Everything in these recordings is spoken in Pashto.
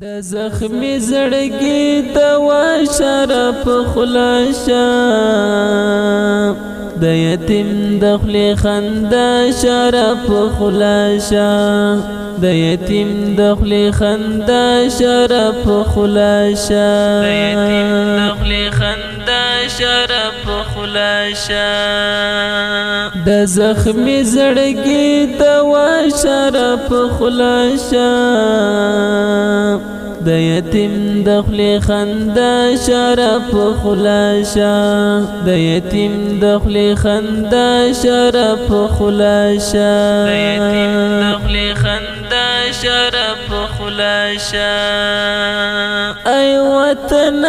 د زخمی زړګي دوا شرف خلاصا د یتیم د خلی خندا شرف خلاصا د یتیم د خلی خندا شرف خلاصا د یتیم د خلی خندا شرف خلاصا د زخمی زړګي دوا شرف خلاصا د یتیم د خلی خندا شرف خلاصا د یتیم د خلی خندا شرف خلاصا د یتیم د خلی خندا شرف خلاصا ای وطن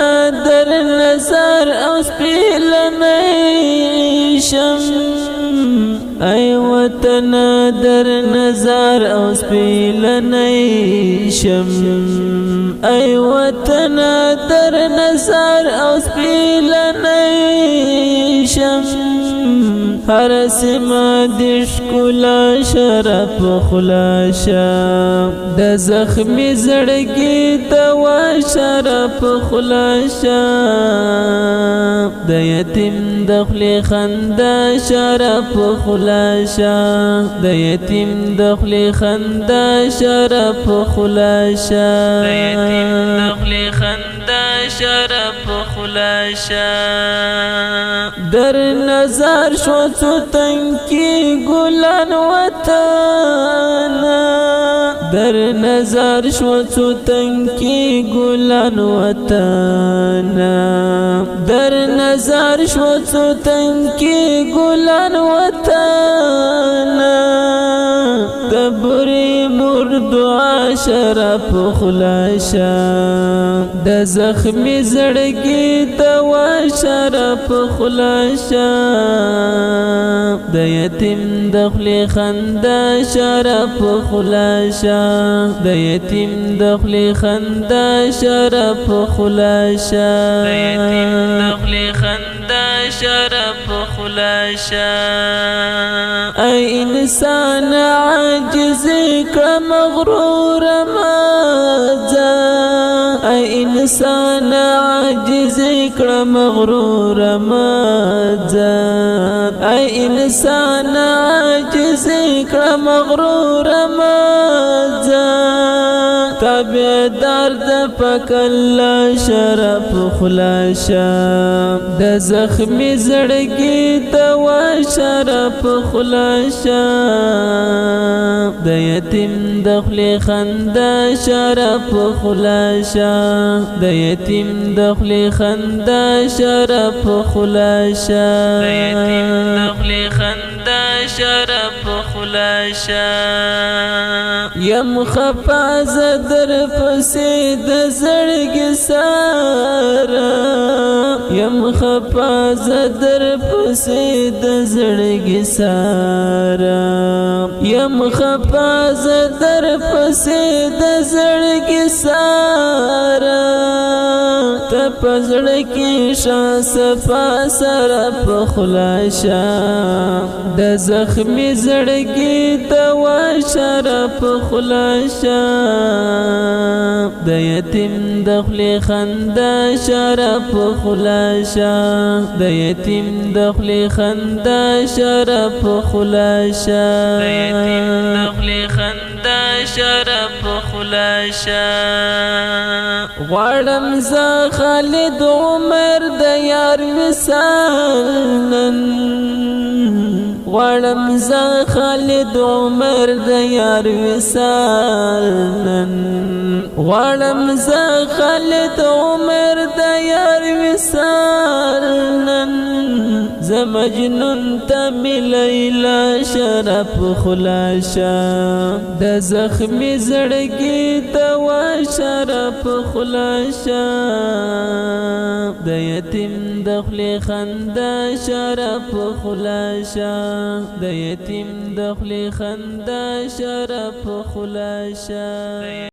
در نظر او سپیلنی شم ای وطن در نظر او سپیلنی شم ای وطن در نظر او سپیلنی شم هر سما دشکلا شرف خلاصا د زخمی زړګي دوا شرف خلاصا د یتیم د خلی خندا شرف خلاصا د یتیم د خلی خندا شرف خلاصا د یتیم د خلی خندا شرف خلاصا در نظر شو تو تنکی گلان وطن در نظر شو تو تنکی گلان وطن در نظر شو تو تنکی گلان وطن دبری مر دعا شرف خلاصا د زخمی زړګي دوا شرف خلاصا د یتیم د خلی خندا شرف خلاصا د یتیم د خلی خندا شرف خلاصا د یتیم د خلی خندا شرف خلاصا ای انسان عاجز کړه مغرور مازه ای انسان عاجز کړه مغرور مازه ای انسان عاجز کړه مغرور مازه تابعدار د پکلا شرف خلاصا د زخمی زړګي دوا شرف خلاصا د یتیم د خلی خندا شرف خلاصا د یتیم د خلی خندا شرف خلاصا د یتیم د خلی خندا شرف خلاصا یم خفا زدر پسې د زړګي سارا یم خفا زدر پسې د زړګي سارا یم خفا زدر پسې د زړګي سارا ته پزړه کې شاس صفا شرف خلاصا د زخمی زړګي دوا شرف خلاصا د یتیم د خلی خندا شرف خلاصا د یتیم د خلی خندا شرف خلاصا د یتیم د خلی خندا شرف خلاصا غواړم زه خالد عمر د یار مثال نن غواړم زه خالد عمر د یار مثال نن غواړم زه خالد عمر د یار مثال نن زه مجنون ته می لیلا شرف خلاصا د زخمی زړګي دوا شرف خلاصا د یتیم د خلی خندا شرف خلاصا د یتیم د خلی خندا شرف خلاصا